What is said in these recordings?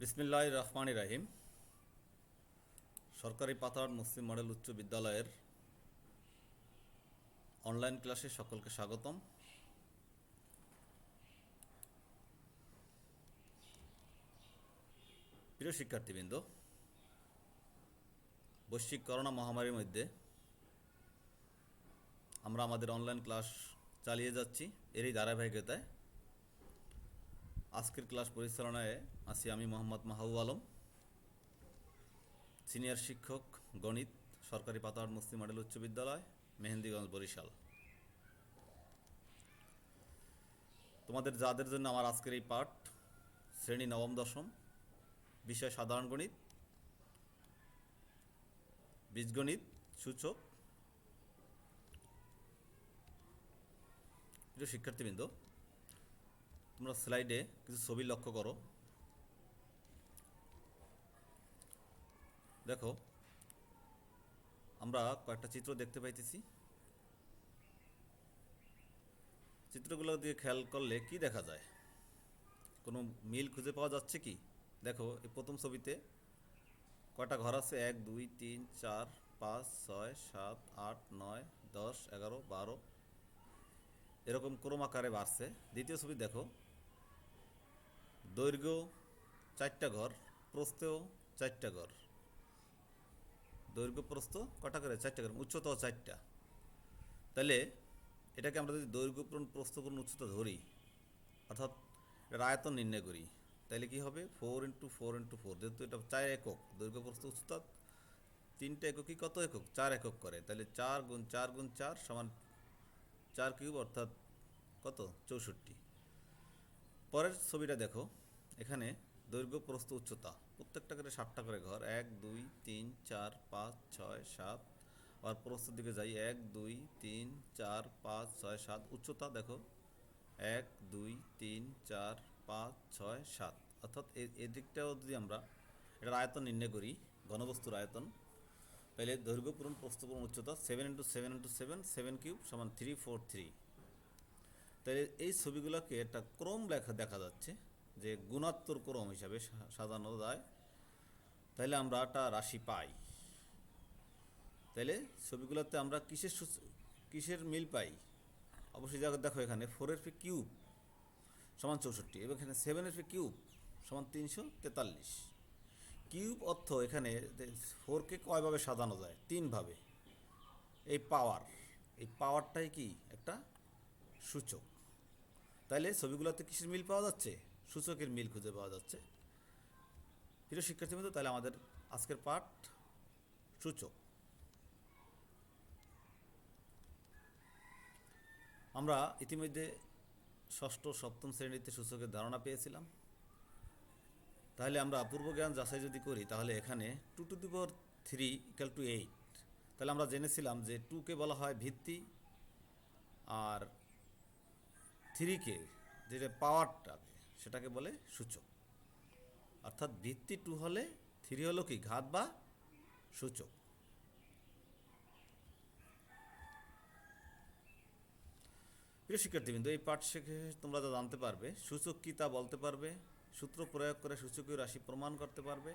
বিসমিল্লাহির রহমানির রহিম। সরকারি পাতার মুসলিম মডেল উচ্চ বিদ্যালয়ের অনলাইন ক্লাসে সকলকে স্বাগতম। প্রিয় শিক্ষার্থীবৃন্দ, বৈশ্বিক করোনা মহামারীর মধ্যে আমরা আমাদের অনলাইন ক্লাস চালিয়ে যাচ্ছি। এরই ধারাবাহিকতায় আজকের ক্লাস পরিচালনায় আছি আমি মোহাম্মদ মাহবুব আলম, সিনিয়র শিক্ষক গণিত, সরকারি পাতার মুসলিম মডেল উচ্চ বিদ্যালয়, মেহেন্দিগঞ্জ, বরিশাল। তোমাদের যাদের জন্য আমার আজকের এই পাঠ, শ্রেণী নবম দশম, বিষয় সাধারণ গণিত, বীজগণিত, সূচক। প্রিয় শিক্ষার্থীবৃন্দ, তোমরা স্লাইডে কিছু ছবি লক্ষ্য করো। দেখো, আমরা কয়েকটা চিত্র দেখতে পাইতেছি। চিত্রগুলো দিয়ে খেয়াল করলে কি দেখা যায়? কোনো মিল খুঁজে পাওয়া যাচ্ছে কি? দেখো, এই প্রথম ছবিতে কয়টা ঘর আছে? 1 2 3 4 5 6 7 8 9 10 11 12 এরকম ক্রম আকারে বাড়ছে। দ্বিতীয় ছবি দেখো, দৈর্ঘ্য 4টা ঘর, প্রস্থেও 4টা ঘর। দৈর্ঘ্য প্রস্থ কটা করে? 4টা করে, উচ্চতাও 4টা। তাহলে এটাকে আমরা যদি দৈর্ঘ্য পূরণ প্রস্থ পূরণ উচ্চতা ধরি, অর্থাৎ এর আয়তন নির্ণয় করি, তাহলে কি হবে? 4 × 4 × 4, যেহেতু এটা 4 একক, দৈর্ঘ্য প্রস্থ উচ্চতা 3টা এককই কত একক? 4 একক করে। তাহলে 4 × 4 × 4 সমান 4 কিউব, অর্থাৎ কত? 64। পরের ছবিটা দেখো, এখানে দৈর্ঘ্য প্রস্থ উচ্চতা প্রত্যেকটা করে 7টা করে ঘর, 1 2 3 4 5 6 7। আর প্রস্থের দিকে যাই, 1 2 3 4 5 6 7। উচ্চতা দেখো, 1 2 3 4 5 6 7। অর্থাৎ এদিকটাও যদি আমরা এটার আয়তন নির্ণয় করি, ঘনবস্তুর আয়তন, তাহলে দৈর্ঘ্য পূরণ প্রস্থ পূরণ উচ্চতা 7 × 7 × 7, 7 কিউব সমান 343। তাহলে এই ছবিগুলোকে একটা ক্রম দেখা যাচ্ছে, যে গুণাত্মক ক্রম হিসাবে সাজানো যায়। তাহলে আমরা একটা রাশি পাই। তাহলে ছবিগুলোতে আমরা কিসের মিল পাই? অবশ্যই দেখো, এখানে 4-এর পি কিউব সমান 64, এবং এখানে 7-এর পি কিউব সমান 343। কিউব অর্থ এখানে 4কে কয়ভাবে সাজানো যায়? 3ভাবে। এই পাওয়ারটাই কি একটা সূচক। তাইলে ছবিগুলোতে কিসের মিল পাওয়া যাচ্ছে? সূচকের মিল খুঁজে পাওয়া যাচ্ছে। প্রিয় শিক্ষার্থীবৃন্দ, তাহলে আমাদের আজকের পাঠ সূচক। আমরা ইতিমধ্যে ষষ্ঠ সপ্তম শ্রেণীতে সূচকের ধারণা পেয়েছিলাম। তাহলে আমরা পূর্বজ্ঞান যাচাই যদি করি, তাহলে এখানে 2⁵ = 8। তাহলে আমরা জেনেছিলাম যে 2কে বলা হয় ভিত্তি, আর 3কে, যেটা পাওয়ারটাকে, সেটাকে বলে সূচক। অর্থাৎ ভিত্তি 2 হলে 3 হলো কি? ঘাত বা সূচক। প্রিয় শিক্ষার্থীবৃন্দ, এই পাঠ শেখে তোমরা যা জানতে পারবে: সূচক কী তা বলতে পারবে, সূত্র প্রয়োগ করে সূচকীয় রাশি প্রমাণ করতে পারবে,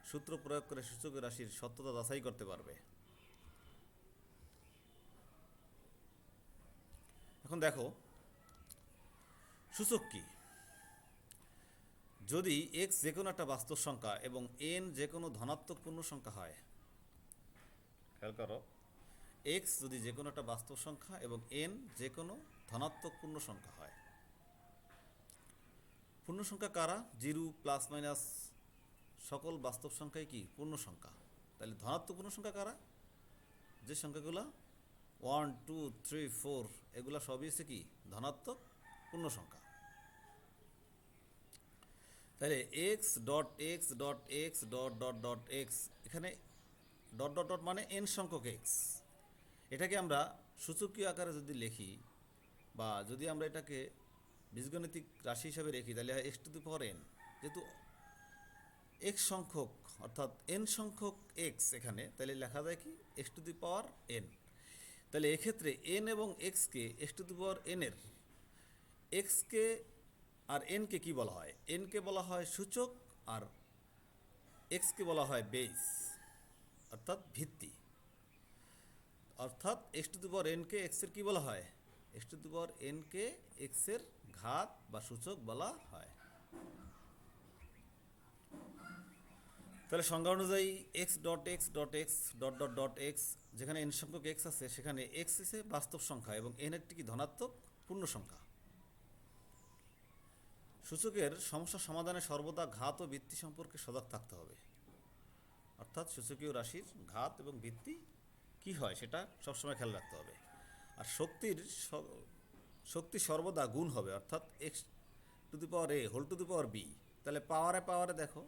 সূত্র প্রয়োগ করে সূচকীয় রাশির সত্যতা যাচাই করতে পারবে। এখন দেখো, সূচক কি? যদি x যে কোনো একটা বাস্তব সংখ্যা এবং n যে কোনো ধনাত্মক পূর্ণ সংখ্যা হয়, খেয়াল করো, x যদি যে কোনো একটা বাস্তব সংখ্যা এবং n যে কোনো ধনাত্মক পূর্ণ সংখ্যা হয়। পূর্ণ সংখ্যা কারা? 0 ± সকল বাস্তব সংখ্যাই কি? পূর্ণ সংখ্যা। তাহলে ধনাত্মক পূর্ণ সংখ্যা কারা? যে সংখ্যাগুলো 1 2 3 4, এগুলো সবই হচ্ছে কি? ধনাত্মক পূর্ণ সংখ্যা। তাহলে x.x.x.x, এখানে ডট ডট ডট মানে n সংখ্যক x। এটাকে আমরা সূচকীয় আকারে যদি লিখি, বা যদি আমরা এটাকে বীজগণিতিক রাশি হিসাবে রেখি, তাহলে হয় x⁴n। যেহেতু x সংখ্যক, অর্থাৎ n সংখ্যক x এখানে, তাহলে লেখা যায় কি? x⁴n। তাহলে এক্ষেত্রে n এবং x-কে x⁴n এর, x-কে আর n-কে কি বলা হয়? n-কে বলা হয় সূচক, আর এক্সকে বলা হয় বেস, অর্থাৎ ভিত্তি। অর্থাৎ এক্স টু দি পাওয়ার এনকে এক্সের কী বলা হয়? এক্স টু দি পাওয়ার এনকে এক্সের ঘাত বা সূচক বলা হয়। তাহলে সংজ্ঞা অনুযায়ী x dot x dot x dot dot dot x, যেখানে এন সংখ্যক এক্স আছে সেখানে এক্স এসে বাস্তব সংখ্যা এবং এন একটি কি ধনাত্মক পূর্ণ সংখ্যা। সূচকের সমস্যা সমাধানে সর্বদা ঘাত ও ভিত্তি সম্পর্কে সজাগ থাকতে হবে। অর্থাৎ সূচকীয় রাশির ঘাত এবং ভিত্তি কি হয় সেটা সবসময় খেয়াল রাখতে হবে। আর শক্তি সর্বদা গুণ হবে, অর্থাৎ x to the power a whole to the power b. তাহলে পাওয়ারে পাওয়ারে দেখো,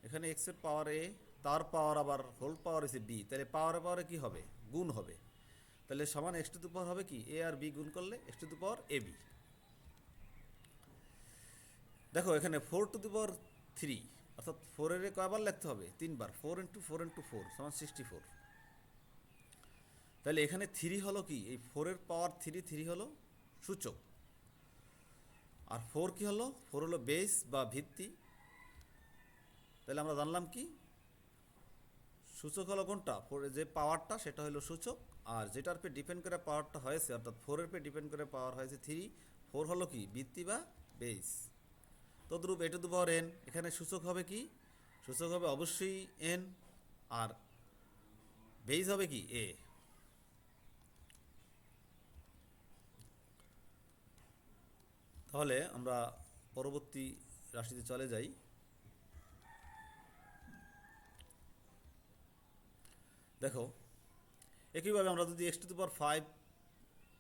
এখানে এক্সের পাওয়ার এ, তার পাওয়ার আবার হোল পাওয়ার এসে বি, তাহলে পাওয়ারে পাওয়ারে কী হবে? গুণ হবে। তাহলে সমান এক্স টু দি পাওয়ার হবে কি? এ আর বি গুণ করলে x to the power a b. দেখো এখানে 4 টু দি পাওয়ার 3, অর্থাৎ 4-এর কয়বার লিখতে হবে? 3 বার। 4 ইন্টু 4 ইন্টু 4 সমান 64। তাহলে এখানে 3 হলো কি? এই 4-এর পাওয়ার 3 হলো সূচক, আর 4 কি হলো? 4 হলো বেস বা ভিত্তি। তাহলে আমরা জানলাম কি সূচক হলো কোনটা? 4-এর যে পাওয়ারটা সেটা হলো সূচক, আর যেটার উপরে ডিপেন্ড করে পাওয়ারটা হয়েছে, অর্থাৎ 4-এর উপরে ডিপেন্ড করে পাওয়ার হয়েছে 3, 4 হলো কি? ভিত্তি বা বেস। তদ্রূপ এ টু দি পাওয়ার এন, এখানে সূচক হবে কি? সূচক হবে অবশ্যই এন, আর বেস হবে কি? এ। তাহলে আমরা পরবর্তী রাশিতে চলে যাই। দেখো একইভাবে আমরা যদি x to the power 5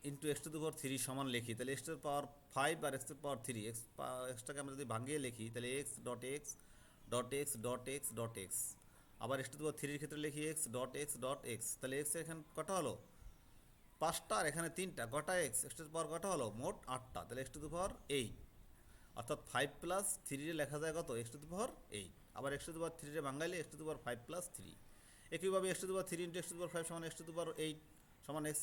into x to the power 3 সমান লিখি, তাহলে এক্স টু দি পাওয়ার 5 আর এক্স টু দি পাওয়ার 3, এক্সটাকে আমরা যদি ভাঙিয়ে লিখি তাহলে x dot x dot x dot x dot x. আবার এক্স টু দি পাওয়ার 3-এর ক্ষেত্রে লিখি x dot x dot x. তাহলে এক্স এখানে কটা হলো? 5টা, আর এখানে 3টা, কটা এক্স? এক্স টু দি পাওয়ার কটা হলো? মোট 8টা। তাহলে এক্স টু দি পাওয়ার 8, অর্থাৎ 5 প্লাস 3 লেখা যায় কত? X to the power 8। আবার এক্স টু দি পাওয়ার 3 ভাঙাইলে x to the power 5 plus 3। একইভাবে x to the power 3 into x to the পাওয়ার 5 সমান এক্স টু দি পাওয়ার 8 সমান x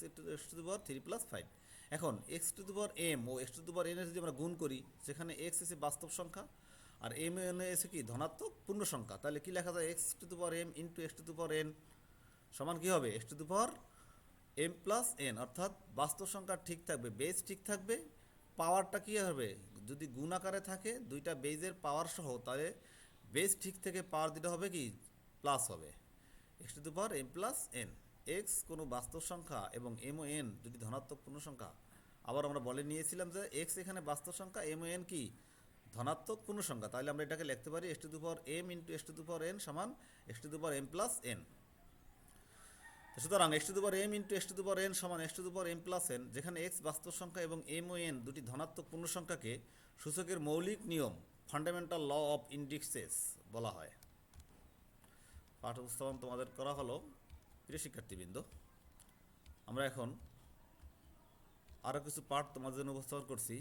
to the power 3 plus 5। এখন x to the power m ও x to the power n যদি আমরা গুণ করি, সেখানে এক্স এসে বাস্তব সংখ্যা আর এম এন এসে কি? ধনাত্মক পূর্ণ সংখ্যা। তাহলে কি লেখা যায়? X to the power m into x to the power n সমান কী হবে? X to the power m plus n, অর্থাৎ বাস্তব সংখ্যা ঠিক থাকবে, বেস ঠিক থাকবে, পাওয়ারটা কী হবে? যদি গুণ আকারে থাকে দুইটা বেজের পাওয়ার সহ, তাহলে বেস ঠিক থেকে পাওয়ার দুটো হবে কি? প্লাস হবে। X to the power m plus n. X কোনো বাস্তব সংখ্যা এবং এম ও এন দুটি ধনাত্মক পূর্ণ সংখ্যা। আবার আমরা বলে নিয়েছিলাম যে এক্স এখানে বাস্তব সংখ্যা, এম ও এন কি? ধনাত্মক পূর্ণ সংখ্যা। তাহলে আমরা এটাকে লিখতে পারি x to the power m into x to the power n সমান x to the power m plus n. সুতরাং x to the power m into x to the power n সমান x to the power m plus n, যেখানে x বাস্তব সংখ্যা এবং M O N দুটি ধনাত্মক পূর্ণ সংখ্যাকে সূচকের মৌলিক নিয়ম ফান্ডামেন্টাল ল অফ ইন্ডিসেস বলা হয়। পাঠ উপস্থাপন তোমাদের করা হলো। প্রিয় শিক্ষার্থীবৃন্দ, আমরা এখন আরও কিছু পাঠ তোমাদের জন্য উপস্থাপন করছি।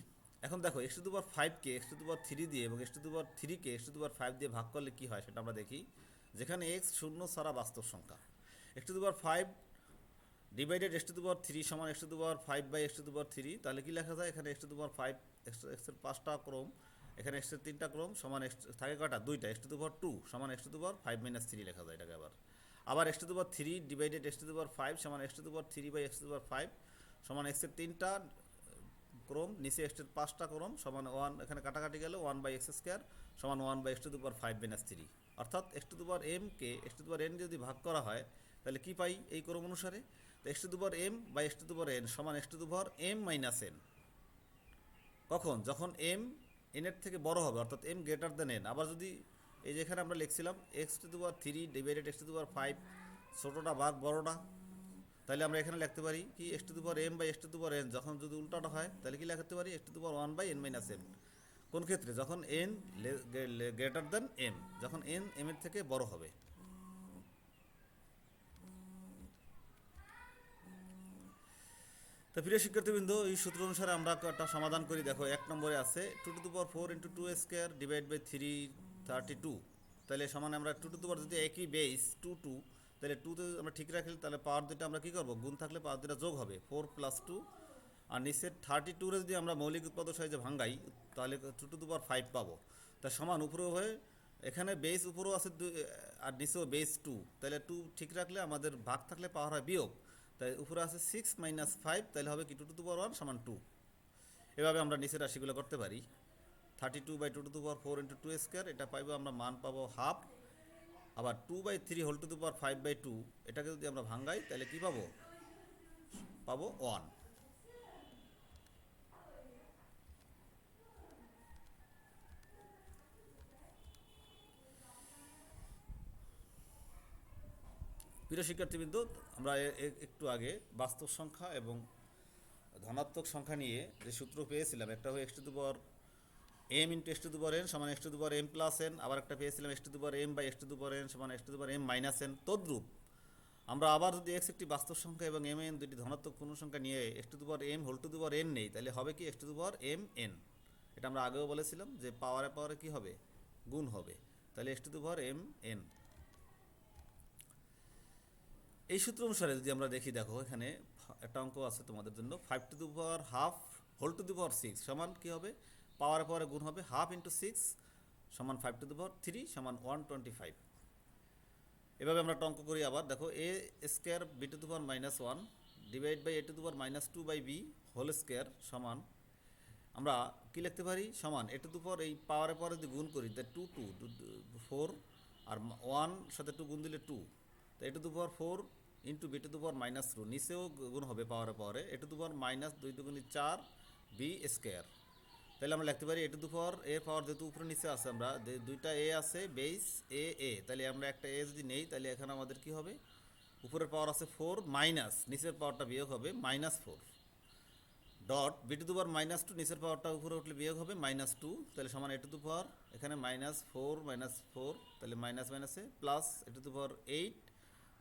এখন দেখো এক্স টু দি পাওয়ার 5কে এক্স টু দি পাওয়ার 3 দিয়ে এবং এক্স টু দি পাওয়ার 3কে এক্স টু দি পাওয়ার 5 দিয়ে ভাগ করলে কী হয় সেটা আমরা দেখি। যেখানে এক্স শূন্য ছাড়া বাস্তব সংখ্যা, x to the power 5 divided x to the power 3 সমান x to the power 5 by x to the power 3। তাহলে কি লেখা যায়? এখানে এক্স টু দি পাওয়ার 5 এক্সের 5টা ক্রম, এখানে এক্সের 3টা ক্রম সমান এক্স থাকে কটা? 2টা। এক্স টু দি পাওয়ার 2 সমান x to the power 5 minus 3 লেখা যায় এটাকে। আবার x to the power 3 divided x to the পাওয়ার 5 সমান x to the power 3 by x to the পাওয়ার 5 সমান এক্সের 3টা ক্রম, নিচে এক্সের 5টা ক্রম সমান 1, এখানে কাটাকাটি গেল 1 বাই এক্স স্কোয়ার সমান 1 by x to the power 5 minus 3। অর্থাৎ এক্স টু দি পাওয়ার এমকে x to the power n যদি ভাগ করা হয় তাহলে কি পাই এই ক্রম অনুসারে? তো x to the power m by x to the power n সমান x to the power m minus n. কখন? যখন এম এনের থেকে বড় হবে, অর্থাৎ এম গ্রেটার দেন এন। আবার যদি এই যেখানে আমরা লিখছিলাম x to the power 3 divided x to the পাওয়ার 5, ছোটোটা ভাগ বড়োটা, তাহলে আমরা এখানে লিখতে পারি কি? X to the power m by x to the power n. যখন যদি উল্টাটা হয় তাহলে কি লিখতে পারি? X to the power 1 by n minus m. কোন ক্ষেত্রে? যখন এন গ্রেটার দেন এম, যখন এন এম এর থেকে বড় হবে। তো প্রিয় শিক্ষার্থীবৃন্দ, এই সূত্র অনুসারে আমরা একটা সমাধান করি। দেখো 1 নম্বরে আছে 2 to the power 4 into 2 square divide by 332। তাহলে সমান আমরা 2 টু দি পাওয়ার যদি একই বেস 2 তাহলে 2তে আমরা ঠিক রাখি, তাহলে পাওয়ার দুটো আমরা কী করবো? গুণ থাকলে পাওয়ার দুটো যোগ হবে 4 প্লাস 2। আর নিচের 32-রে যদি আমরা মৌলিক উৎপাদক সাহায্যে ভাঙ্গাই তাহলে 2 টু দি পাওয়ার 5 পাবো। তার সমান উপরে হয়ে এখানে বেস উপরেও আছে আর নিচেও বেস 2, তাহলে 2 ঠিক রাখলে আমাদের ভাগ থাকলে পাওয়ার হয় বিয়োগ, তাই উপরে আছে 6 - 5, তাহলে হবে কি 2^1 = 2। এভাবে আমরা নিচের রাশিগুলো করতে পারি। 32/2^4 × 2^2, এটা পাইবো আমরা, মান পাবো হাফ। আবার 2/3^5/2, এটাকে যদি আমরা ভাঙ্গাই তাহলে কি পাবো? পাবো 1। প্রিয় শিক্ষার্থীবৃন্দ, আমরা একটু আগে বাস্তব সংখ্যা এবং ধনাত্মক সংখ্যা নিয়ে যে সূত্র পেয়েছিলাম, একটা হলো x⁴ m × x⁴ n সমান x⁴ m + n, আবার একটা পেয়েছিলাম x⁴ m/x⁴n সমান x⁴ m - n। তদ্রূপ আমরা আবার যদি x একটি বাস্তব সংখ্যা এবং m n দুটি ধনাত্মক পূর্ণ সংখ্যা নিয়ে x⁴ m নেই, তাহলে হবে কি x⁴ m n। এটা আমরা আগেও বলেছিলাম যে পাওয়ারে পাওয়ারে কি হবে? গুণ হবে, তাহলে x⁴ m n। এই সূত্র অনুসারে যদি আমরা দেখি, দেখো এখানে একটা অঙ্ক আছে তোমাদের জন্য, 5^2 সমান কি হবে? পাওয়ারে পাওয়ারে গুণ হবে, হাফ × 6 সমান 5^3 সমান 125। এভাবে আমরা একটা অঙ্ক করি আবার, দেখো a² b⁻−1 / a⁻²/b whole square সমান, আমরা কি লিখতে পারি? সমান a⁴, এই পাওয়ারে পাওয়ারে যদি গুণ করি তাই 2 4, আর 1 সাথে 2 গুণ দিলে 2, তো a⁴ 4 × b⁻², নিচেও গুণ হবে পাওয়ারে পাওয়ারে, a⁻−2 × 4 b²। তাহলে আমরা লিখতে পারি a⁴ এর পাওয়ার যেহেতু উপরে নিচে আছে, আমরা দুইটা a আছে, বেস a, তাহলে আমরা একটা a যদি নেই, তাহলে এখানে আমাদের কি হবে? উপরের পাওয়ার আছে 4 মাইনাস নিচের পাওয়ারটা বিয়োগ হবে -4 ডট b⁻−2, নিচের পাওয়ারটা উপরে উঠলে বিয়োগ হবে -2, তাহলে সমান a⁴, এখানে -4 -4, তাহলে মাইনাস মাইনাসে প্লাস a⁴ 8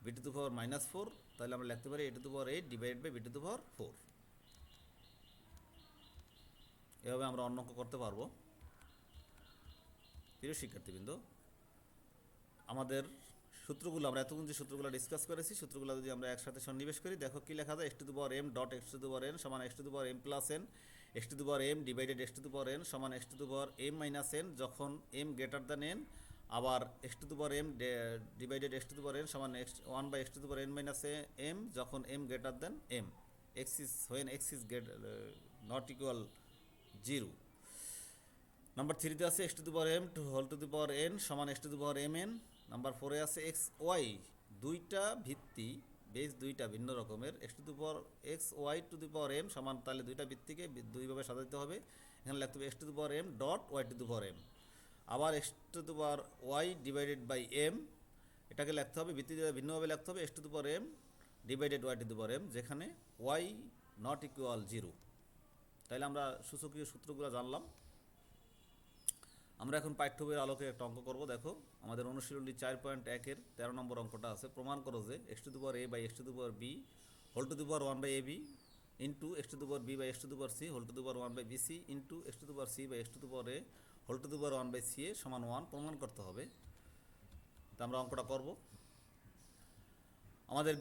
b⁻−4, তাহলে আমরা লিখতে পারি a⁴ 8 / b⁴। এভাবে আমরা অন্য অঙ্ক করতে পারবো। প্রিয় শিক্ষার্থীবৃন্দ, আমাদের সূত্রগুলো, আমরা এতক্ষণ যে সূত্রগুলো ডিসকাস করেছি, সূত্রগুলো যদি আমরা একসাথে সন্নিবেশ করি, দেখো কি লেখা যায়? x⁴ m dot x⁴ n সমান x⁴ m + n, x⁴ m divided x⁴ n সমান x⁴ m - n যখন m > n, আবার x⁴ m divided x⁴ n সমান 1/x⁴n - m যখন m > m, when x is not equal 0। Number 3-তে আছে x⁴ m whole to the power n সমান x⁴ m n। Number 4-এ আছে x y, দুইটা ভিত্তি, বেস দুইটা ভিন্ন রকমের, x⁴ y to the power m সমান, তাহলে দুইটা ভিত্তিকে দুইভাবে সাজাতে হবে। এখানে লিখতে হবে x⁴ m dot y to the power m, আবার x⁴ y divided by m, এটাকে লিখতে হবে ভিত্তি ভিন্নভাবে লিখতে হবে x⁴ m divided y to the power m, যেখানে y নট ইকুয়াল 0। তাহলে আমরা সূচকীয় সূত্রগুলো জানলাম। আমরা এখন পাঠ্য বইয়ের আলোকে একটা অঙ্ক করব। দেখো আমাদের অনুশীলনী 4.1-এর 13 নম্বর অঙ্কটা আছে, প্রমাণ করো যে x⁴ a / x⁴ b whole to the power 1/ab into x⁴ b / x⁴ c whole to the power 1/bc into x⁴ c / x⁴ a whole to the power 1/ca সমান 1 প্রমাণ করতে হবে। তা আমরা অঙ্কটা করব। আমাদের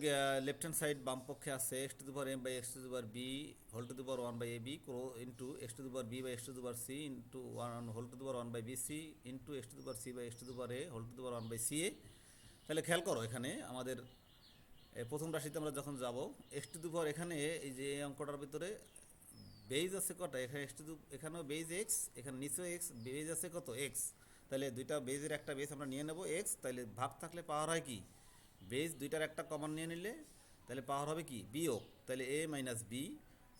লেফট হ্যান্ড সাইড বাম পক্ষে আছে x⁴ m / x⁴ b whole to the power 1/ab into x⁴ b / x⁴ c into 1 whole to the power 1/bc into x⁴ c / x⁴ a whole to the power 1/ca। তাহলে খেয়াল করো, এখানে আমাদের প্রথম রাশিতে আমরা যখন যাব, x⁴, এখানে এই যে এই অঙ্কটার ভিতরে বেজ আছে কটা? এখানে এখানেও বেজ x, এখানে নিচেও x, বেজ আছে কত? x। তাহলে দুইটা বেজের একটা বেজ আমরা নিয়ে নেব x, তাহলে ভাগ থাকলে পাওয়ার হয় কি? বেজ দুইটার একটা কমন নিয়ে নিলে তাহলে পাওয়ার হবে কি? বিয়োগ। তাহলে a - b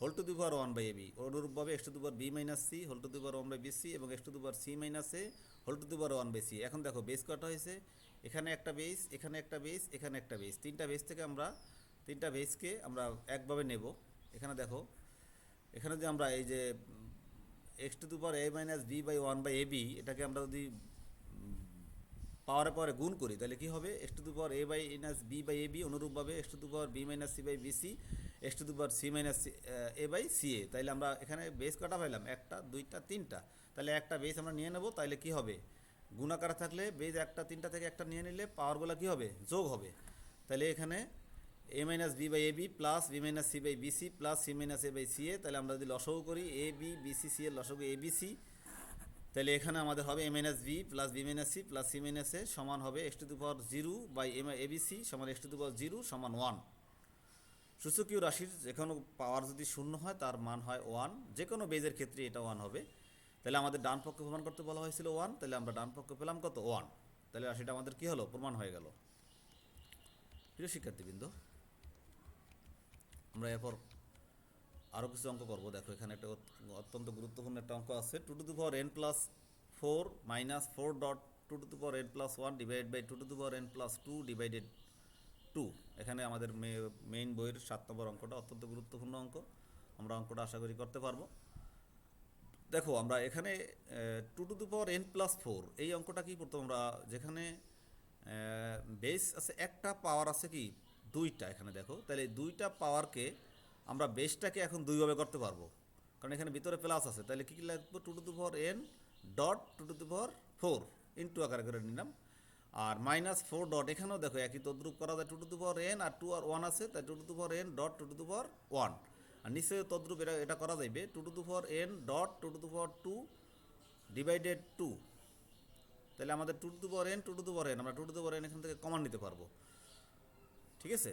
whole to the power 1/ab, অনুরূপভাবে x⁴ b - c whole to the power 1/bc এবং x⁴ c - a whole to the power 1/c। এখন দেখো বেজ কটা হয়েছে? এখানে একটা বেজ, এখানে একটা বেজ, এখানে একটা বেজ, তিনটা বেজ থেকে আমরা তিনটা বেজকে আমরা একভাবে নেব। এখানে দেখো, এখানে যে আমরা এই যে x⁴ a - b/1/ab, এটাকে আমরা যদি পাওয়ারে পাওয়ারে গুণ করি তাহলে কি হবে? x⁴ a - b/ab অনুরূপভাবে x⁴ b - c/bc, x⁴ c - a/ca। তাহলে আমরা এখানে বেস কটা পাইলাম? একটা, দুইটা, তিনটা। তাহলে একটা বেস আমরা নিয়ে নেব, তাহলে কি হবে? গুণাকার থাকলে বেস একটা, তিনটা থেকে একটা নিয়ে নিলে পাওয়ারগুলো কি হবে? যোগ হবে। তাহলে এখানে a - b/ab plus b - c/bc plus c - a/ca, তাহলে আমরা যদি লসাগু করি a b b c c এর লসাগু abc, তাহলে এখানে আমাদের হবে m minus b plus b minus c plus c minus a সমান হবে x to the power zero by m a b c সমান x to the power zero সমান 1। সূচকীয় রাশির যে কোনো পাওয়ার যদি শূন্য হয় তার মান হয় 1, যে কোনো বেজের ক্ষেত্রে এটা 1 হবে। তাহলে আমাদের ডান পক্ষে প্রমাণ করতে বলা হয়েছিল 1, তাহলে আমরা ডান পক্ষে পেলাম কত 1। তাহলে রাশিটা আমাদের কী হলো, প্রমাণ হয়ে গেল। প্রিয় শিক্ষার্থীবৃন্দ, আমরা এরপর আরও কিছু অঙ্ক করবো। দেখো এখানে একটা অত্যন্ত গুরুত্বপূর্ণ একটা অঙ্ক আছে। 2 to the power n plus 4 minus 4 dot 2 to the power n plus 1 divide by 2 to the power n plus 2 divided 2। এখানে আমাদের মেইন বইয়ের 7 নম্বর অঙ্কটা অত্যন্ত গুরুত্বপূর্ণ অঙ্ক। আমরা অঙ্কটা আশা করি করতে পারবো। দেখো আমরা এখানে 2 to the power n plus 4 এই অঙ্কটা কী করতাম আমরা, যেখানে বেস আছে একটা, পাওয়ার আছে কি দুইটা। এখানে দেখো তাহলে দুইটা পাওয়ারকে আমরা বেসটাকে এখন দুইভাবে করতে পারবো, কারণ এখানে ভিতরে প্লাস আছে। তাহলে কী লাগবে, 2 to the power n dot 2 to the power 4 into আকারে করে নিলাম। আর মাইনাস 4 ডট, এখানেও দেখো একই তদ্রুপ করা যায়। 2 টু দি পাওয়ার n আর 2 আর 1 আছে, তাই 2 to the power n dot 2 to the power 1। আর নিশ্চয়ই তদ্রুপ এটা করা যাবে 2 to the power n dot 2 to the power 2 divided 2। তাহলে আমাদের 2 to the power n 2 to the power n, আমরা 2 টু দি পাওয়ার n এখান থেকে কমন নিতে পারবো। ঠিক আছে,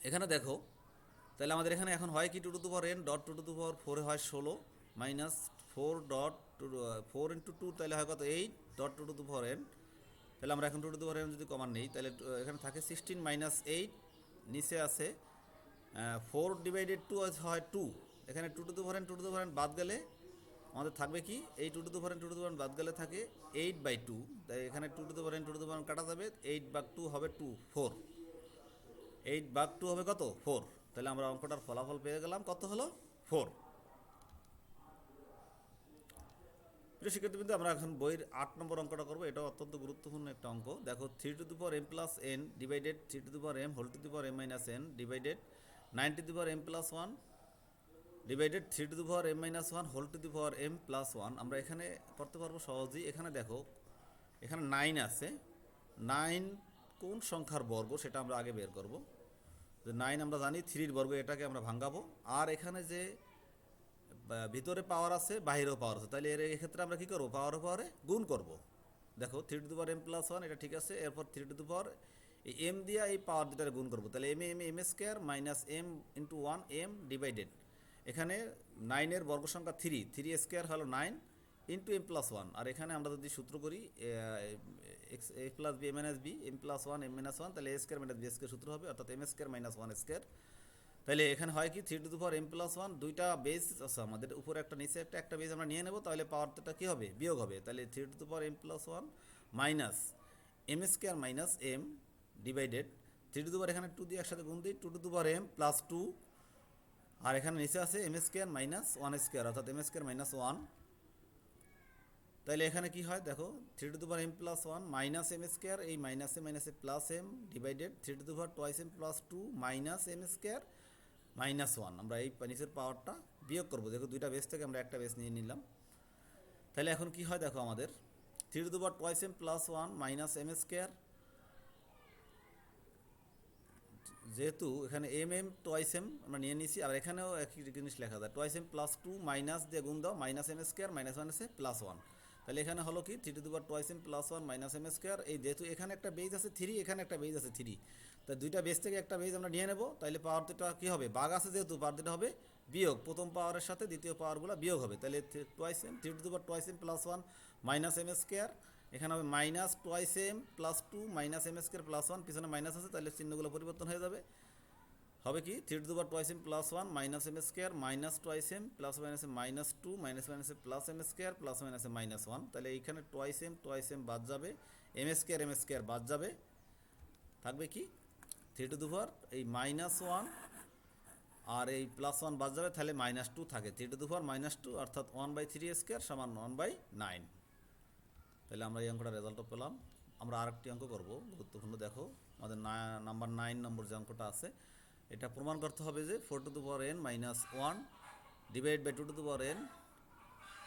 এখানে দেখো তাহলে আমাদের এখানে এখন হয় কি 2 to the power n dot 2 to the power 4 হয় 16 মাইনাস 4 ডট 4 ইন্টু 2, তাহলে হয় কত 8 dot 2 to the power n। তাহলে আমরা এখন 2 টু দি পাওয়ার n যদি কমন নেই, তাহলে এখানে থাকে 16 মাইনাস 8, নিচে আছে 4 ডিভাইডেড 2 হয় 2। এখানে 2 to the power n 2 to the power n বাদ গেলে আমাদের থাকবে কি, এই 2 to the power n 2 to the power n বাদ গেলে থাকে 8/2। তাই এখানে 2 to the power n 2 to the power n কাটা যাবে, 8/2 হবে 2 4, 8/2 হবে কত 4। তাহলে আমরা অঙ্কটার ফলাফল পেয়ে গেলাম, কত হলো 4। প্রিয় শিক্ষার্থীবৃন্দ, আমরা এখন বইয়ের 8 নম্বর অঙ্কটা করবো। এটাও অত্যন্ত গুরুত্বপূর্ণ একটা অঙ্ক। দেখো 3 to the power m plus n divided 3 to the power m whole to the power m minus n divided 9 to the power m plus 1 divided 3 to the power m minus 1 whole to the power m plus 1। আমরা এখানে করতে পারবো সহজেই। এখানে দেখো এখানে 9 আছে, 9 কোন সংখ্যার বর্গ সেটা আমরা আগে বের করব। যে 9 আমরা জানি 3-র বর্গ, এটাকে আমরা ভাঙাবো। আর এখানে যে ভিতরে পাওয়ার আছে বাইরেও পাওয়ার আছে, তাহলে এক্ষেত্রে আমরা কী করবো, পাওয়ারে পাওয়ারে গুণ করব। দেখো 3 to the power m plus 1 এটা ঠিক আছে। এরপর 3 টু দি পাওয়ার এই m দিয়া এই পাওয়ার দুটারে গুণ করবো। তাহলে m square minus m into 1 m divided, এখানে 9-এর বর্গ সংখ্যা 3 স্কোয়ার হলো 9 ইন্টু m প্লাস 1। আর এখানে আমরা যদি সূত্র করি a plus b minus b m plus 1 m minus 1, তাহলে a square minus b square সূত্র হবে, অর্থাৎ m স্কোয়ার মাইনাস 1 স্কোয়ার। তাহলে এখানে হয় কি 3 to the power m plus 1, দুইটা বেস আছে আমাদের, উপরে একটা নিচে একটা বেস আমরা নিয়ে নেব, তাহলে পাওয়ারটা কী হবে, বিয়োগ হবে। তাহলে 3 to the power m plus 1 minus m square minus m divided 3 to the power, এখানে 2 দিয়ে একসাথে গুণ দিই, 2 to the power m plus 2, আর এখানে নিচে আছে m স্কোয়ার মাইনাস 1 স্কোয়ার, অর্থাৎ m স্কোয়ার মাইনাস 1। তাহলে এখানে কি হয় দেখো 3 to the power m plus 1 minus m square, এই মাইনাসে মাইনাসে plus m divided 3 to the power twice m plus 2 minus m square minus 1। আমরা এই নিচের পাওয়ারটা বিয়োগ করবো। দেখো দুইটা বেস থেকে আমরা একটা বেস নিয়ে নিলাম। তাহলে এখন কি হয় দেখো আমাদের 3 to the power twice m plus 1 minus m square, যেহেতু এখানে m টুয়াইস m আমরা নিয়ে নিয়েছি, আর এখানেও একই জিনিস লেখা যায়, টুয়াইস m প্লাস 2 মাইনাস দিয়ে গুণ দাও, মাইনাস m স্কোয়ার মাইনাস মাইনাসে প্লাস 1। তাহলে এখানে হলো কি 3 to the power twice m plus 1 minus m square. এই যেহেতু এখানে একটা বেজ আছে 3, এখানে একটা বেজ আছে 3, তাই দুইটা বেস থেকে একটা বেজ আমরা নিয়ে নেব। তাহলে পাওয়ার দুটা কী হবে, ভাগ আছে যেহেতু পাওয়ার দুটা হবে বিয়োগ, প্রথম পাওয়ারের সাথে দ্বিতীয় পাওয়ারগুলো বিয়োগ হবে। তাহলে twice m 3 to the power twice m plus 1 minus m square, এখানে হবে minus twice m plus 2 minus m square plus 1, পিছনে মাইনাস আছে তাহলে চিহ্নগুলো পরিবর্তন হয়ে যাবে। হবে কি 3 to the power twice m plus 1 minus m square minus twice m plus মাইনাসে মাইনাস 2 মাইনাস মাইনাসে প্লাস m স্কোয়ার প্লাস মাইনাসে মাইনাস 1। তাহলে এইখানে টুয়াইস m বাদ যাবে, m স্কোয়ার বাদ যাবে, থাকবে কি 3 টু দি পাওয়ার এই মাইনাস 1 আর এই প্লাস 1 বাদ যাবে, তাহলে মাইনাস 2 থাকে। 3 টু দি পাওয়ার মাইনাস 2 অর্থাৎ 1/3 স্কোয়ার সমান 1/9। তাহলে আমরা এই অঙ্কটা রেজাল্টও পেলাম। আমরা আরেকটি অঙ্ক করব গুরুত্বপূর্ণ। দেখো আমাদের নাম্বার 9 নম্বর যে অঙ্কটা আছে, এটা প্রমাণ করতে হবে যে 4 to the power n minus 1 divide by 2 to the power n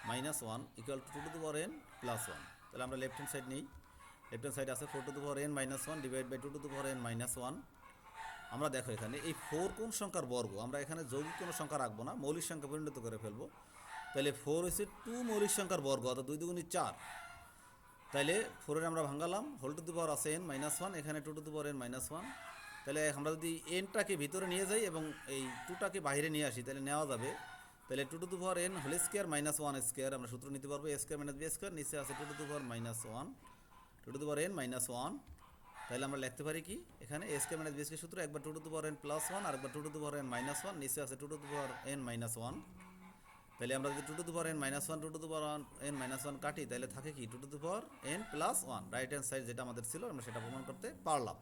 minus 1 equal to 2 to the power n plus 1। তাহলে আমরা লেফট হ্যান্ড সাইড নিই, লেফট হ্যান্ড সাইড আছে 4 to the power n minus 1 divide by 2 to the power n minus 1। আমরা দেখো এখানে এই 4 কোন সংখ্যার বর্গ, আমরা এখানে যৌগিক কোনো সংখ্যা রাখবো না, মৌলিক সংখ্যা পরিণত করে ফেলবো। তো তাহলে 4 হচ্ছে 2 মৌলিক সংখ্যার বর্গ, অর্থাৎ 2 দুগুণে 4। তাহলে 4 আমরা ভাঙালাম, হোল টু দি পাওয়ার আছে n মাইনাস 1, এখানে 2 to the power n minus 1। তাহলে আমরা যদি nটাকে ভিতরে নিয়ে যাই এবং এই 2টাকে বাইরে নিয়ে আসি তাহলে নেওয়া যাবে। তাহলে 2 to the power n whole square minus 1 square আমরা সূত্র নিতে পারবো, a square minus b square, নিচে আছে 2 to the power minus 1, 2 to the power n minus 1। তাহলে আমরা লিখতে পারি কি, এখানে a square minus b square সূত্র, একবার 2 to the power n plus 1 আর একবার 2 to the power n minus 1, নিচে আছে 2 to the power n minus 1। তাহলে আমরা যদি 2 to the power n minus 1 2 to the power n minus 1 কাটি, তাহলে থাকে কি 2 to the power n plus 1, right hand side যেটা আমাদের ছিল আমরা সেটা প্রমাণ করতে পারলাম।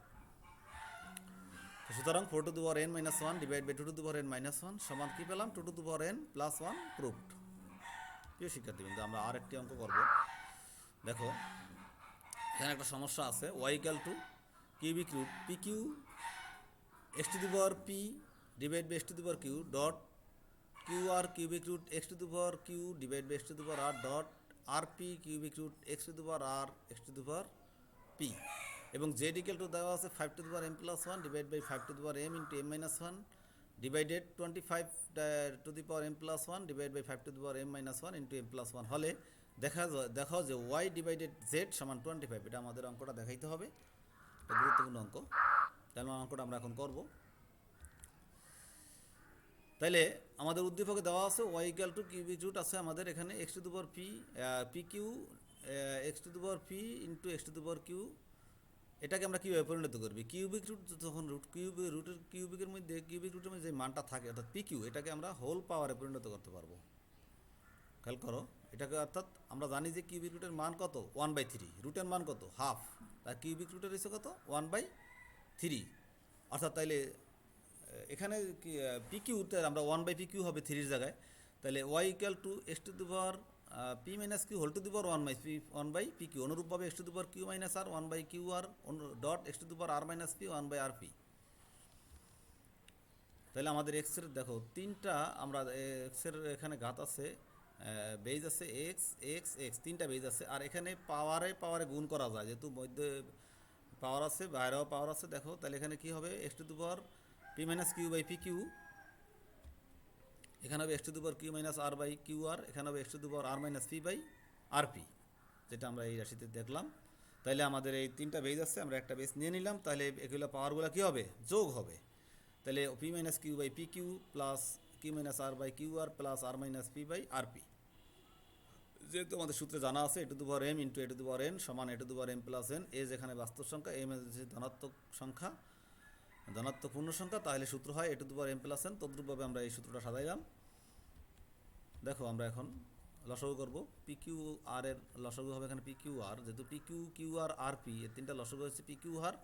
সুতরাং 4 to the power n minus 1 divide by 2 to the power n minus 1 সমান কি পেলাম, 2 to the power n plus 1 proved. প্রিয় শিক্ষার্থী, কিন্তু আমরা আর একটি অঙ্ক করব। দেখো এখানে একটা সমস্যা আছে, y equal to cubic root p q x to the power p divide by x to the power q dot q r cubic root x to the power q divide by x to the power r dot r p cubic root x to the power r x to the power p, এবং z equal to দেওয়া আছে 5 to the power m plus 1 divide by 5 to the power m into m minus 1 divided 25 to the power m plus 1 divide by 5 to the power m minus 1 into m plus 1 হলে দেখাও যে y divided z সমান 25। এটা আমাদের অঙ্কটা দেখাইতে হবে, এটা গুরুত্বপূর্ণ অঙ্ক। তাহলে অঙ্কটা আমরা এখন করব। তাইলে আমাদের উদ্দীপকে দেওয়া আছে y equal to cubic root আছে আমাদের এখানে x to the power p q x to the power p into x to the power q. এটাকে আমরা কীভাবে পরিণত করবি, কিউবিক রুট যখন রুটের কিউবিকের মধ্যে কিউবিক রুটের মধ্যে যে মানটা থাকে অর্থাৎ পি কিউ, এটাকে আমরা হোল পাওয়ারে পরিণত করতে পারবো। খেয়াল করো এটাকে, অর্থাৎ আমরা জানি যে কিউবিক রুটের মান কত 1/3, রুটের মান কত হাফ, আর কিউবিক রুটের হচ্ছে কত 1/3। অর্থাৎ তাইলে এখানে পি কিউতে আমরা 1/pq হবে 3-র জায়গায়। তাহলে y equal to x to the power p minus q whole to the power 1/pq, অনুরূপভাবে x to the power q minus r 1/qr dot x to the power r minus p 1/rp। তাহলে আমাদের এক্সের দেখো তিনটা, আমরা এক্সের এখানে ঘাত আছে, বেজ আছে এক্স এক্স এক্স, তিনটা বেজ আছে, আর এখানে পাওয়ারে গুণ করা যায়, যেহেতু মধ্যে পাওয়ার আছে বাইরেও পাওয়ার আছে। দেখো তাহলে এখানে কি হবে, x to the power p minus q by p q, এখানে হবে x to the power q minus r by q r, এখানে হবে x to the power r minus p by r p, যেটা আমরা এই রাশিতে দেখলাম। তাইলে আমাদের এই তিনটা বেজ আছে, আমরা একটা বেজ নিয়ে নিলাম, তাহলে এগুলো পাওয়ারগুলো কী হবে, যোগ হবে। তাহলে p minus q by p q plus q minus r by q r plus r minus p by r p, যেহেতু আমাদের সূত্রে জানা আছে a to the power m into a to the power n সমান a to the power m plus n. A যেখানে বাস্তব সংখ্যা, M হচ্ছে ধনাত্মক সংখ্যা, ধনাত্মক পূর্ণ সংখ্যা, তাহলে সূত্র হয় a to the power m plus n. তদ্রূপভাবে আমরা এই সূত্রটা সাজাইলাম। দেখো আমরা এখন লসাগু করব, পি কিউ আর এর লসাগু হবে এখানে পি কিউ আর, যেহেতু পি কিউ কিউ আর আর পি এর তিনটা লসাগু হচ্ছে পি কিউ আর।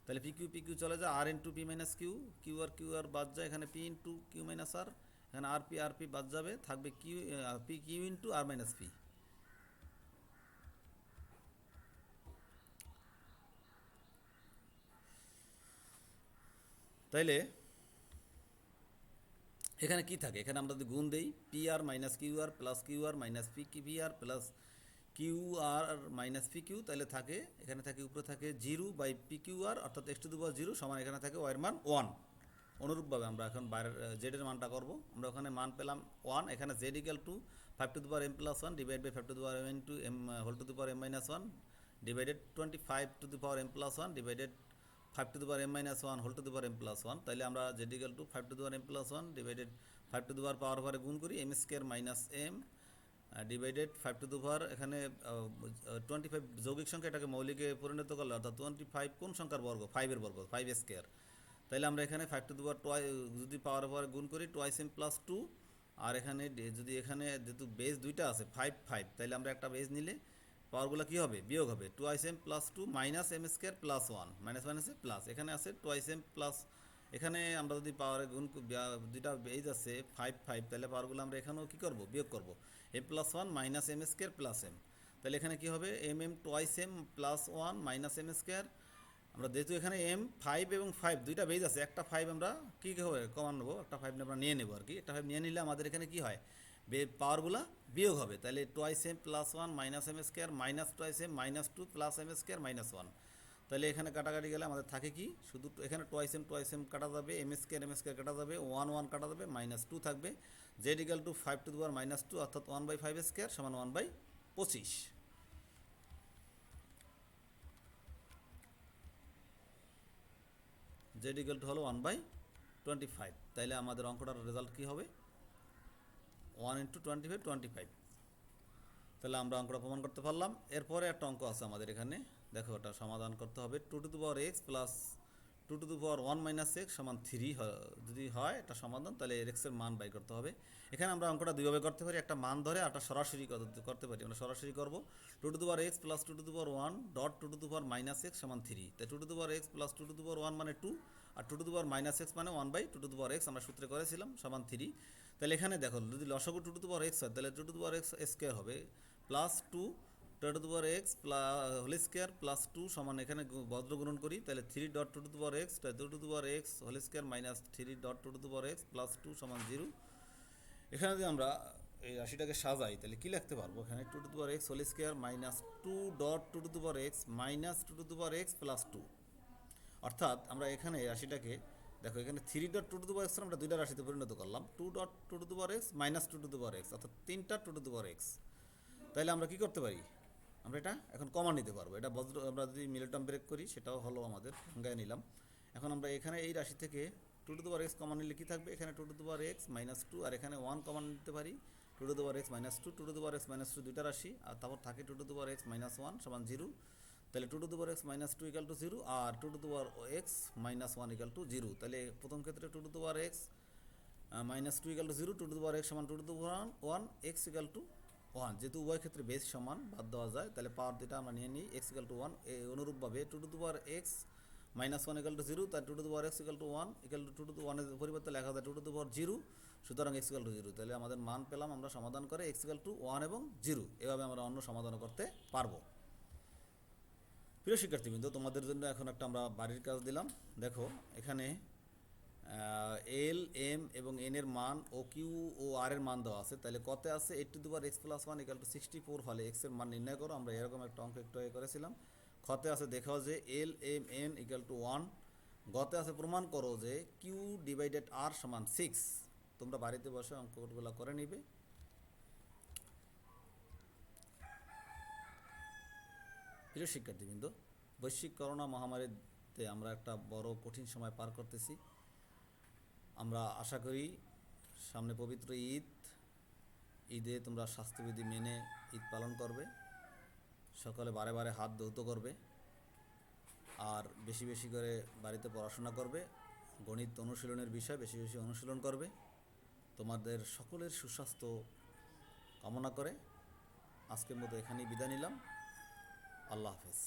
তাহলে পি কিউ চলে যায় r into p minus q, q r বাদ যায়, এখানে p into q minus r, এখানে আর পি বাদ যাবে, থাকবে p q into r minus p. তাইলে এখানে কি থাকে, এখানে আমরা যদি গুণ দেই p r minus q r plus q r minus p r plus q r minus p q, তাহলে থাকে এখানে থাকে উপরে থাকে 0 বাই পি কিউ আর, অর্থাৎ এক্স টু দি পাওয়ার 0 সমান এখানে থাকে ওয়াইয়ের মান 1। অনুরূপভাবে আমরা এখন বাইরের জেডের মানটা করব। আমরা ওখানে মান পেলাম 1, এখানে z equal to 5 to the power m plus 1 divide by 5 to the power m into m whole to the power m minus 1 divided 25 to the power m plus 1 divided 5 to the power m minus 1 whole to the power m plus 1। তাহলে আমরা z equal to 5 to the power m plus 1 divided 5 to দি পাওয়ার পাওয়ারে গুণ করি m square minus m divided 5 to the power, এখানে 25 যৌগিক সংখ্যা, এটাকে মৌলিকে পরিণত করলে অর্থাৎ 25 কোন সংখ্যার বর্গ, 5-এর বর্গ, 5 স্কোয়ার। তাহলে আমরা এখানে 5 টু দি পাওয়ার যদি পাওয়ারে গুণ করি টোয়াইস এম প্লাস 2, আর এখানে যদি এখানে যেহেতু বেস দুইটা আছে 5, তাহলে আমরা একটা বেস নিলে পাওয়ারগুলো কী হবে, বিয়োগ হবে, twice m plus 2 minus m square plus 1 minus মাইনাসে প্লাস, এখানে আছে টোয়াইস এম প্লাস, এখানে আমরা যদি পাওয়ারে গুণ দুইটা বেজ আছে 5, তাহলে পাওয়ারগুলো আমরা এখানেও কী করবো, বিয়োগ করবো, m plus 1 minus m square plus m. তাহলে এখানে কী হবে, m twice m plus 1 minus m square. আমরা যেহেতু এখানে এম 5 এবং 5 দুইটা বেজ আছে, একটা 5 আমরা কী হবে কমান নেবো, একটা 5 আমরা নিয়ে নেবো আর কি, একটা 5 নিয়ে নিলে আমাদের এখানে কী হয়, পাওয়ারগুলো বিয়োগ হবে। তাহলে twice m plus 1 minus m square minus twice m minus 2 plus m square minus 1। তাহলে এখানে কাটাকাটি গেলে আমাদের থাকে কি, শুধু এখানে টোয়াইস এম কাটা যাবে, এম স্কোয়ার কাটা যাবে, ওয়ান কাটা যাবে, -2 থাকবে, জেড ইকাল টু 5⁻², অর্থাৎ 1/5² সমান 1/25। জেড ইকাল টু হলো 1/25। তাইলে আমাদের অঙ্কটার রেজাল্ট কী হবে, 1 × 25 25। তাহলে আমরা অঙ্কটা প্রমাণ করতে পারলাম। এরপরে একটা অঙ্ক আছে আমাদের এখানে, দেখো ওটা সমাধান করতে হবে। 2x প্লাস 2⁻1 - x = 3 যদি হয় এটা সমাধান, তাহলে এর এর মান বাই করতে হবে। এখানে আমরা অঙ্কটা দুইভাবে করতে পারি, একটা মান ধরে একটা সরাসরি করতে পারি। আমরা সরাসরি করব 2x প্লাস 2⁻1 ডট 2⁻− x = 3। তাই 2x প্লাস 2⁻1 মানে 2, আর 2⁻− x মানে 1/2x, আমরা সূত্রে করেছিলাম, সমান 3। তাহলে এখানে দেখো যদি লসাগু 2x হয় তাহলে 2x² হবে, plus 2x whole square plus 2 সমান, এখানে বজ্র গুণন করি, তাহলে 3.2x, তাই 2x whole square minus 3.2x plus 2 সমান 0। এখানে যদি আমরা এই রাশিটাকে সাজাই তাহলে কী লিখতে পারবো, এখানে 2x whole square minus 2.2x minus 2x plus 2। অর্থাৎ আমরা এখানে রাশিটাকে দেখো, এখানে 3.2x আমরা দুইটা রাশিতে পরিণত করলাম, 2.2x মাইনাস 2x, অর্থাৎ 3টা 2x। তাহলে আমরা কি করতে পারি, আমরা এটা এখন কমন নিতে পারবো। এটা বজ্র, আমরা যদি মিডল ব্রেক করি সেটাও হলো আমাদের, ভাঙ্গায় নিলাম। এখন আমরা এখানে এই রাশি থেকে 2x কমন নিলে কী থাকবে, এখানে 2x -2, আর এখানে 1 কমন নিতে পারি, 2x -2, 2x -2 দুইটা রাশি, আর তারপর থাকে 2x -1 সমান 0। তাহলে 2x -2 = 0, আর 2x -1 = 0। তাহলে প্রথম ক্ষেত্রে 2x -2 = 0, 2x সমান 2⁻1, x = 1। যেহেতু উভয় ক্ষেত্রে বেস সমান, বাদ দেওয়া যায়, তাহলে পাওয়ার যেটা আমরা নিয়ে নিই, x = 1। অনুরূপভাবে 2x -1 = 0, তাই 2x = 1, 2 এর পরিবর্তে লেখা যায় 2⁻0, সুতরাং x = 0। তাহলে আমাদের মান পেলাম আমরা সমাধান করে, x = 1 এবং 0। এভাবে আমরা অন্য সমাধান করতে পারবো। প্রিয় শিক্ষার্থীবৃন্দ, তোমাদের জন্য এখন একটা আমরা বাড়ির কাজ দিলাম। দেখো এখানে এল, এম এবং এন এর মান ও কিউ ও আর এর মান দেওয়া আছে। তাহলে কত আছে, 8x + 1 = 64 হলে x এর মান নির্ণয় করো। আমরা এরকম একটা অঙ্ক একটু আগে করেছিলাম। খতে আছে দেখাও যে এল, এম, এন = 1। গতে আছে প্রমাণ করো যে Q/R = 6। তোমরা বাড়িতে বসে অঙ্কগুলো করে নিবে। প্রিয় শিক্ষার্থীবৃন্দ, বৈশ্বিক করোনা মহামারীতে আমরা একটা বড় কঠিন সময় পার করতেছি। আমরা আশা করি সামনে পবিত্র ঈদে তোমরা স্বাস্থ্যবিধি মেনে ঈদ পালন করবে, সকলে বারে বারে হাত ধৌত করবে, আর বেশি বেশি করে বাড়িতে পড়াশোনা করবে, গণিত অনুশীলনের বিষয় বেশি বেশি অনুশীলন করবে। তোমাদের সকলের সুস্বাস্থ্য কামনা করে আজকের মতো এখানেই বিদায় নিলাম। আল্লাহ হাফেজ।